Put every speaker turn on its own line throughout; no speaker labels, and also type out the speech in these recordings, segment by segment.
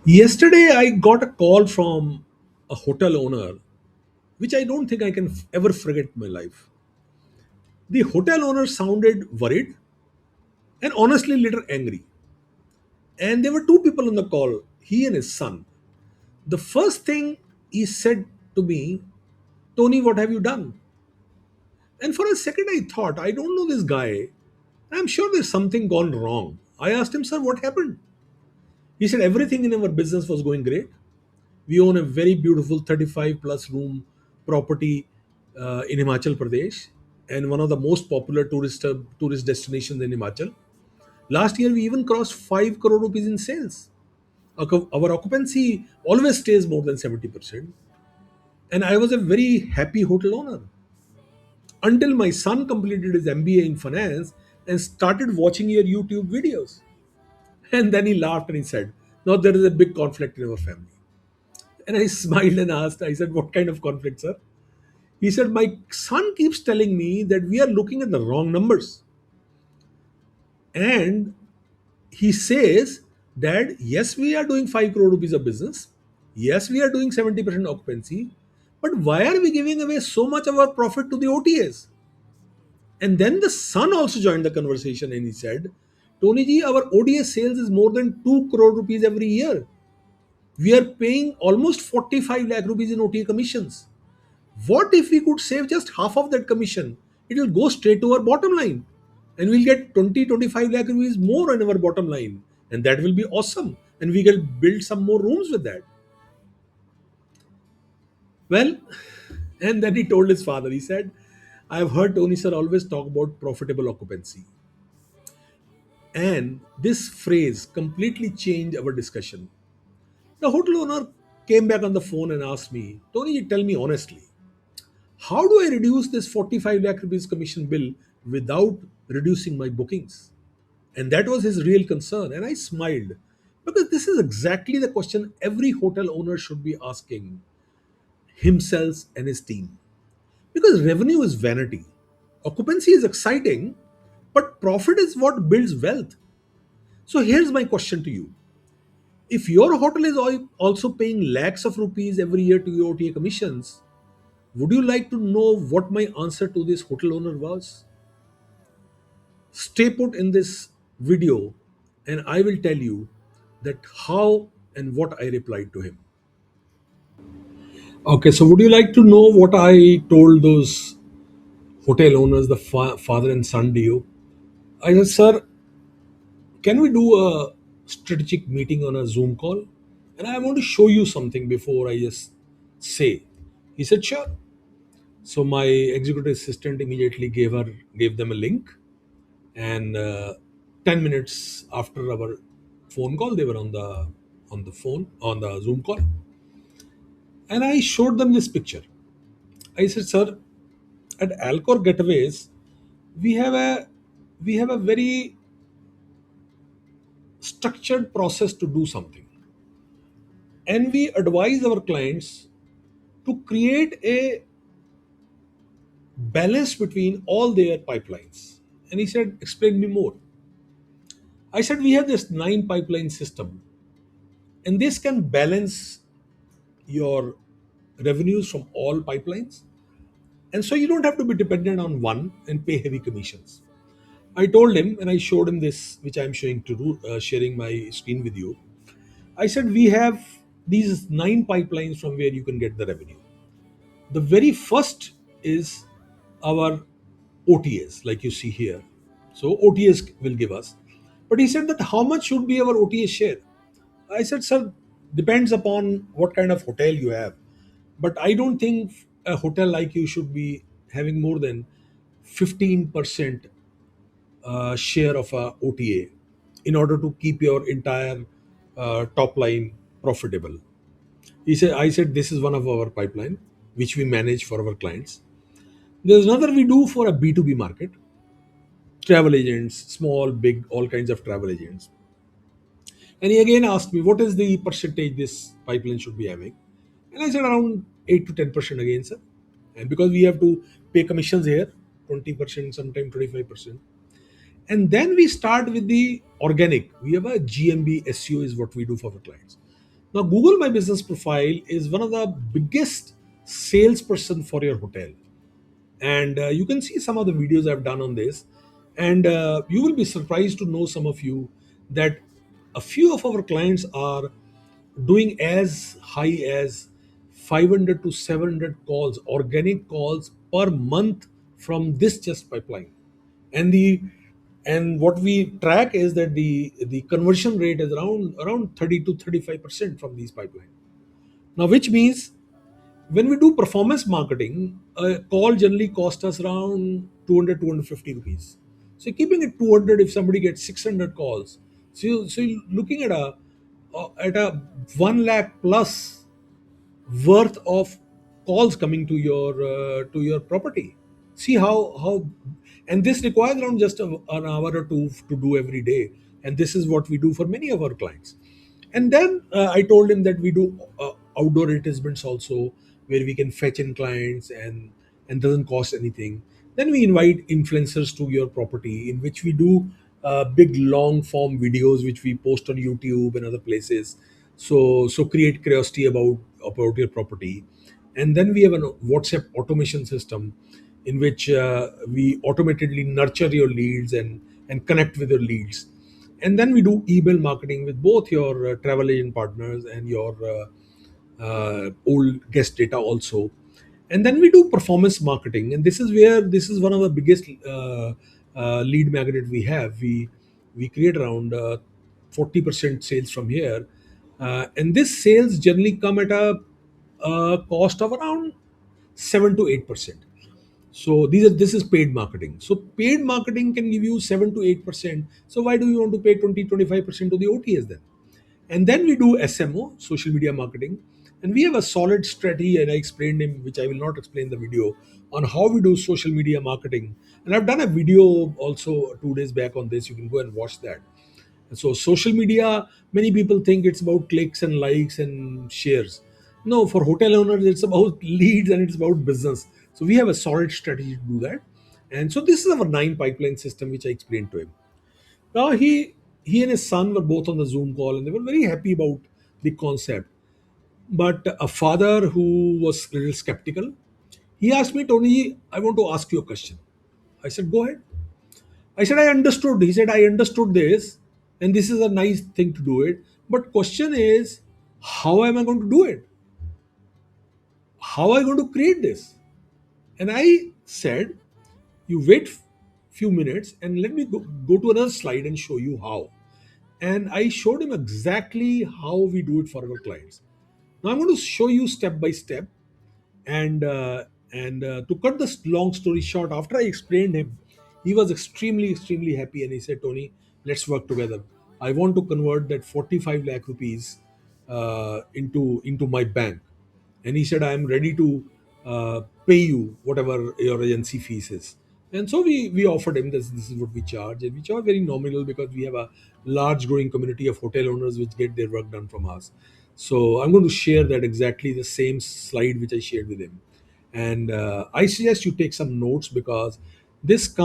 Yesterday, I got a call from a hotel owner, which I don't think I can ever forget in my life. The hotel owner sounded worried and honestly a little angry. And there were two people on the call, he and his son. The first thing he said to me, Tony, what have you done? And for a second, I thought, I don't know this guy. I'm sure there's something gone wrong. I asked him, sir, what happened? He said, everything in our business was going great. We own a very beautiful 35 plus room property in Himachal Pradesh and one of the most popular tourist destinations in Himachal. Last year, we even crossed 5 crore rupees in sales. Our occupancy always stays more than 70%. And I was a very happy hotel owner until my son completed his MBA in finance and started watching your YouTube videos. And then he laughed and he said, now there is a big conflict in our family. And I smiled and asked, I said, what kind of conflict, sir? He said, my son keeps telling me that we are looking at the wrong numbers. And he says that yes, we are doing 5 crore rupees of business. Yes, we are doing 70% occupancy. But why are we giving away so much of our profit to the OTAs? And then the son also joined the conversation and he said, Tony ji, our ODA sales is more than 2 crore rupees every year. We are paying almost 45 lakh rupees in OTA commissions. What if we could save just half of that commission? It will go straight to our bottom line and we'll get 20-25 lakh rupees more in our bottom line. And that will be awesome. And we can build some more rooms with that. Well, and then he told his father, he said, I have heard Tony sir always talk about profitable occupancy. And this phrase completely changed our discussion. The hotel owner came back on the phone and asked me, Tony, you tell me honestly, how do I reduce this 45 lakh rupees commission bill without reducing my bookings? And that was his real concern. And I smiled because this is exactly the question every hotel owner should be asking himself and his team. Because revenue is vanity, occupancy is exciting, but profit is what builds wealth. So here's my question to you. If your hotel is also paying lakhs of rupees every year to your OTA commissions, would you like to know what my answer to this hotel owner was? Stay put in this video and I will tell you that how and what I replied to him. Okay, so would you like to know what I told those hotel owners, the father and son, to you? I said, sir, can we do a strategic meeting on a Zoom call? And I want to show you something before I just say. He said, sure. So my executive assistant immediately gave them a link, and 10 minutes after our phone call, they were on the phone on the Zoom call, and I showed them this picture. I said, "Sir, at Alcor Getaways, we have a we have a very structured process to do something, and we advise our clients to create a balance between all their pipelines." And he said, "Explain me more." I said, "We have this 9 pipeline system, and this can balance your revenues from all pipelines. And so you don't have to be dependent on one and pay heavy commissions." I told him and I showed him this, which I'm showing to sharing my screen with you. I said, we have these 9 pipelines from where you can get the revenue. The very first is our OTAs, like you see here. So OTAs will give us. But he said that how much should be our OTA share? I said, sir, depends upon what kind of hotel you have. But I don't think a hotel like you should be having more than 15% share of a OTA in order to keep your entire top line profitable. I said, this is one of our pipeline, which we manage for our clients. There's another we do for a B2B market, travel agents, small, big, all kinds of travel agents. And he again asked me, what is the percentage this pipeline should be having? And I said around 8 to 10% again, sir. And because we have to pay commissions here, 20%, sometimes 25%. And then we start with the organic. We have a GMB SEO is what we do for our clients. Now, Google My Business Profile is one of the biggest salesperson for your hotel, and you can see some of the videos I've done on this, and you will be surprised to know, some of you, that a few of our clients are doing as high as 500 to 700 calls, organic calls per month, from this just pipeline. And the and what we track is that the conversion rate is around 30 to 35% from these pipeline. Now, which means when we do performance marketing, a call generally costs us around 200, 250 rupees. So keeping it 200, if somebody gets 600 calls, so you're looking at a 1 lakh plus worth of calls coming to your property. See how, and this requires around just an hour or two to do every day, and this is what we do for many of our clients. And then I told him that we do outdoor advertisements also, where we can fetch in clients and doesn't cost anything. Then we invite influencers to your property, in which we do big long form videos which we post on YouTube and other places. So create curiosity about your property. And then we have a WhatsApp automation system, in which we automatically nurture your leads and connect with your leads. And then we do email marketing with both your travel agent partners and your old guest data also. And then we do performance marketing, and this is one of the biggest lead magnet we have. We create around 40% sales from here, and this sales generally come at a cost of around 7 to 8%. So this is paid marketing. So paid marketing can give you 7 to 8%. So why do you want to pay 20 25% to the OTS then? And then we do SMO, social media marketing, and we have a solid strategy. And I explained him, which I will not explain the video, on how we do social media marketing. And I've done a video also 2 days back on this. You can go and watch that. So social media, many people think it's about clicks and likes and shares. No, for hotel owners, it's about leads and it's about business. So we have a solid strategy to do that. And so this is our 9 pipeline system, which I explained to him. Now he and his son were both on the Zoom call, and they were very happy about the concept. But a father who was a little skeptical, he asked me, Tony, I want to ask you a question. I said, go ahead. I said, I understood. He said, I understood this, and this is a nice thing to do it. But question is, how am I going to do it? How am I going to create this? And I said, you wait few minutes and let me go to another slide and show you how. And I showed him exactly how we do it for our clients. Now I'm going to show you step by step. And to cut this long story short, after I explained him, he was extremely happy, and he said, Tony, let's work together. I want to convert that 45 lakh rupees into my bank. And he said, I am ready to pay you whatever your agency fees is. And so we offered him this is what we charge, and we charge very nominal, because we have a large growing community of hotel owners which get their work done from us. So I'm going to share that exactly the same slide which I shared with him. And I suggest you take some notes, because this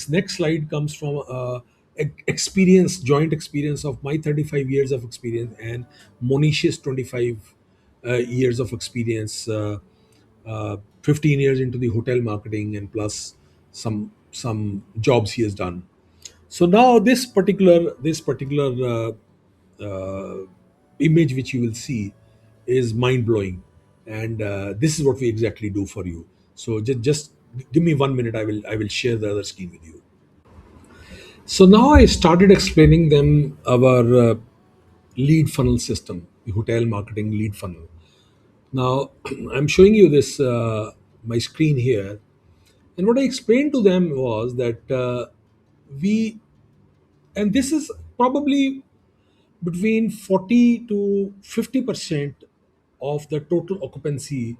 next slide comes from joint experience of my 35 years of experience and Monish's 25 years of experience, 15 years into the hotel marketing, and plus some jobs he has done. So now this particular image which you will see is mind blowing, and this is what we exactly do for you. So just give me 1 minute. I will share the other screen with you. So now I started explaining them our lead funnel system, the hotel marketing lead funnel. Now I'm showing you this my screen here, and what I explained to them was that we and this is probably between 40 to 50% of the total occupancy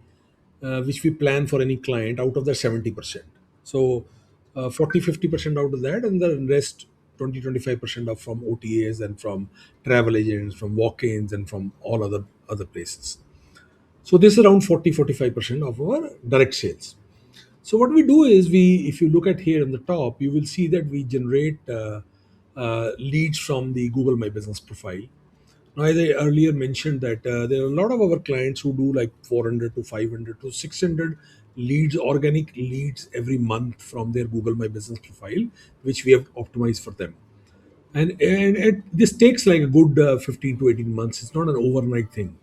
which we plan for any client out of the 70%. So 40 50% out of that, and the rest 20 25% of from OTAs and from travel agents, from walk-ins, and from all other places. So this is around 40 45% of our direct sales. So what we do is, if you look at here on the top, you will see that we generate leads from the Google My Business profile. As I earlier mentioned that there are a lot of our clients who do like 400 to 500 to 600 leads, organic leads every month from their Google My Business profile, which we have optimized for them. This takes like a good 15 to 18 months. It's not an overnight thing.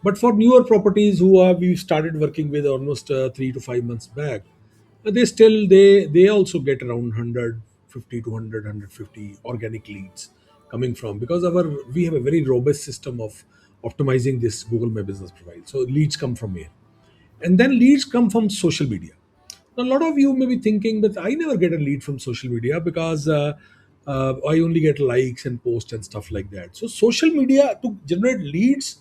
But for newer properties who are we started working with almost 3 to 5 months back, they also get around 150 to 100 organic leads coming from, because our we have a very robust system of optimizing this Google My Business profile. So leads come from here, and then leads come from social media. Now, a lot of you may be thinking that I never get a lead from social media because I only get likes and posts and stuff like that. So social media, to generate leads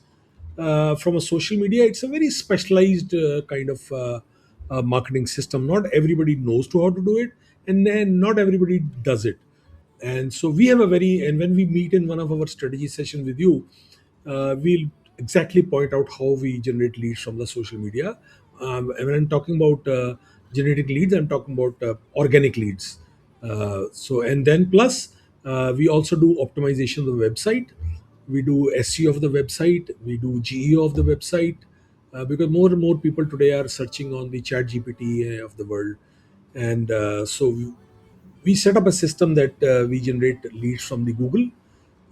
from a social media, it's a very specialized kind of marketing system. Not everybody knows to how to do it, and then not everybody does it. And so we have a very, and when we meet in one of our strategy sessions with you, we'll exactly point out how we generate leads from the social media. And when I'm talking about generating leads, I'm talking about organic leads. And then plus, we also do optimization of the website. We do SEO of the website. We do GEO of the website. Because more and more people today are searching on the chat GPT of the world. And we set up a system that we generate leads from the Google,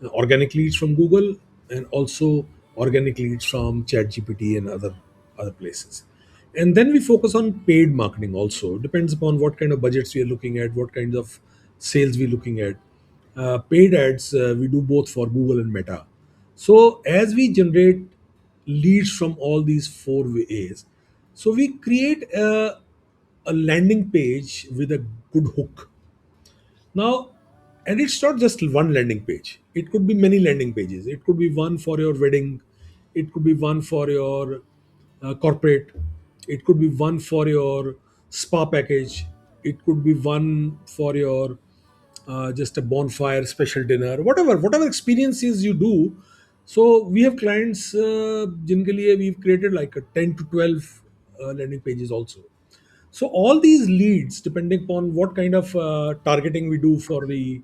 organic leads from Google, and also organic leads from ChatGPT and other places. And then we focus on paid marketing also. Depends upon what kind of budgets we are looking at, what kinds of sales we're looking at. Paid ads we do both for Google and Meta. So as we generate leads from all these four ways, so we create a landing page with a good hook. Now, and it's not just one landing page. It could be many landing pages. It could be one for your wedding. It could be one for your corporate. It could be one for your spa package. It could be one for your just a bonfire special dinner, whatever experiences you do. So we have clients, generally we've created like a 10 to 12 landing pages also. So all these leads, depending upon what kind of targeting we do for the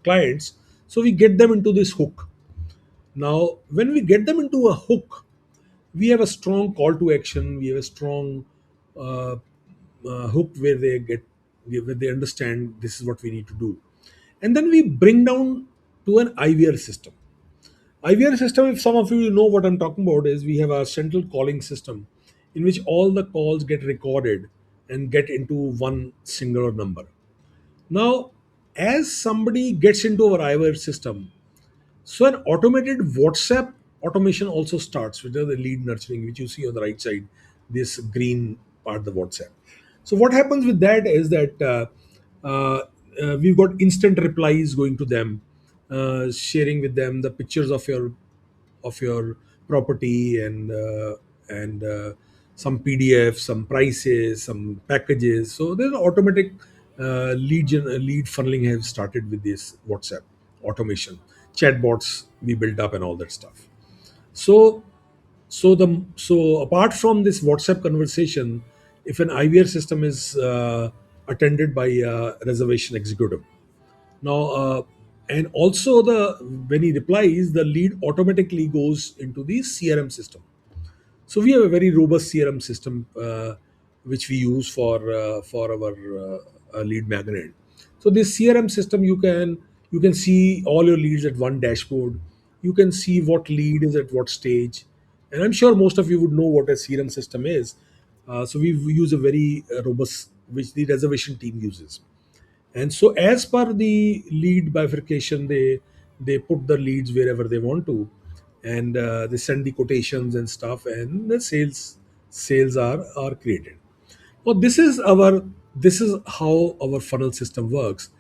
clients, so we get them into this hook. Now, when we get them into a hook, we have a strong call to action. We have a strong uh, hook where where they understand this is what we need to do, and then we bring down to an IVR system. IVR system, if some of you know what I'm talking about, is we have a central calling system in which all the calls get recorded and get into one singular number. Now, as somebody gets into our IVR system, so an automated WhatsApp automation also starts, which is the lead nurturing, which you see on the right side, this green part, the WhatsApp. So what happens with that is that we've got instant replies going to them, sharing with them the pictures of your property and some PDF, some prices, some packages. So there's automatic lead funneling have started with this WhatsApp automation, chatbots we built up and all that stuff. So so apart from this WhatsApp conversation, if an IVR system is attended by a reservation executive, now, and also the when he replies, the lead automatically goes into the CRM system. So we have a very robust CRM system which we use for our lead magnet. So this CRM system, you can see all your leads at one dashboard. You can see what lead is at what stage, and I'm sure most of you would know what a CRM system is. So we use a very robust, which the reservation team uses. And so as per the lead bifurcation, they put the leads wherever they want to, and they send the quotations and stuff, and the sales are created. Now this is how our funnel system works.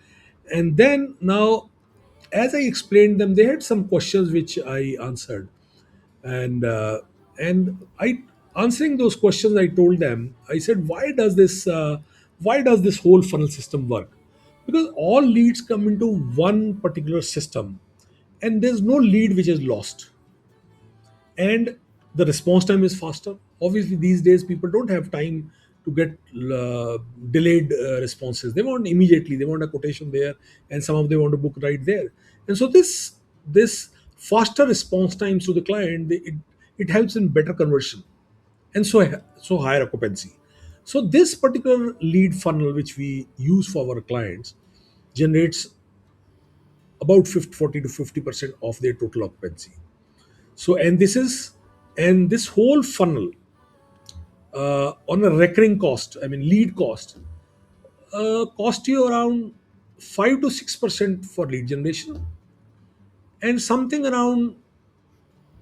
And then now, as I explained them, they had some questions which I answered, and I answering those questions, I told them, I said, why does this whole funnel system work? Because all leads come into one particular system, and there's no lead which is lost, and the response time is faster. Obviously these days people don't have time to get delayed responses. They want immediately, they want a quotation there, and some of them want to book right there. And so this faster response times to the client, it helps in better conversion, and so higher occupancy. So this particular lead funnel which we use for our clients generates about 50, 40 to 50% of their total occupancy. So and this whole funnel, on a recurring cost, I mean lead cost, cost you around 5 to 6% for lead generation, and something around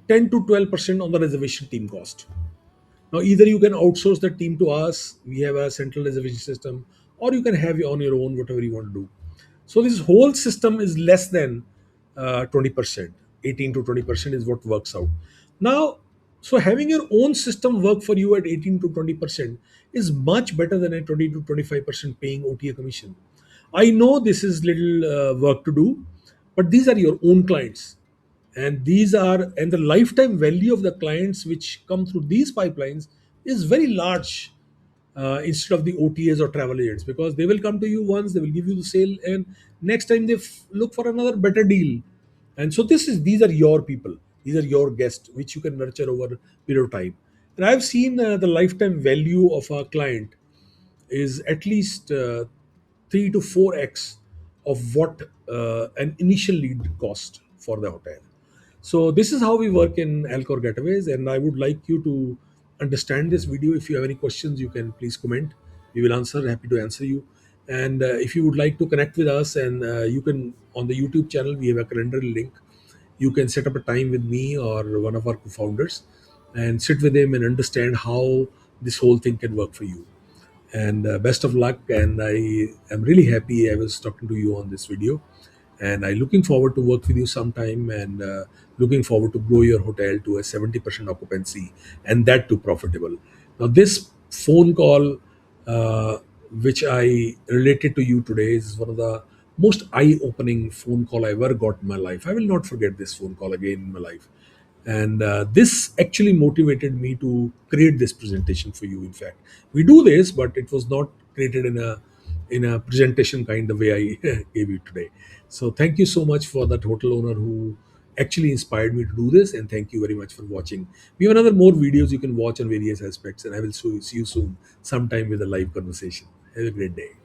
10 to 12% on the reservation team cost. Now, either you can outsource the team to us, we have a central reservation system, or you can have it on your own, whatever you want to do. So, this whole system is less than 20%, 18 to 20% is what works out. Now, so having your own system work for you at 18 to 20% is much better than a 20 to 25% paying OTA commission. I know this is little work to do, but these are your own clients, and the lifetime value of the clients which come through these pipelines is very large, instead of the OTAs or travel agents, because they will come to you once, they will give you the sale, and next time they look for another better deal. And so these are your people, these are your guests which you can nurture over a period of time. And I've seen the lifetime value of a client is at least 3 to 4x of what an initial lead cost for the hotel. So this is how we work in Alcor Getaways, and I would like you to understand this video. If you have any questions, you can please comment. We will answer. Happy to answer you. And if you would like to connect with us, and you can on the YouTube channel, we have a calendar link. You can set up a time with me or one of our co-founders, and sit with him and understand how this whole thing can work for you. And best of luck, and I am really happy I was talking to you on this video, and I looking forward to work with you sometime, and looking forward to grow your hotel to a 70% occupancy, and that too profitable. Now this phone call, uh, which I related to you today, is one of the most eye-opening phone call I ever got in my life. I will not forget this phone call again in my life, and this actually motivated me to create this presentation for you. In fact, we do this, but it was not created in a presentation kind of way I gave you today. So thank you so much for that hotel owner who actually inspired me to do this, and thank you very much for watching. We have another more videos you can watch on various aspects, and I will see you soon sometime with a live conversation. Have a great day.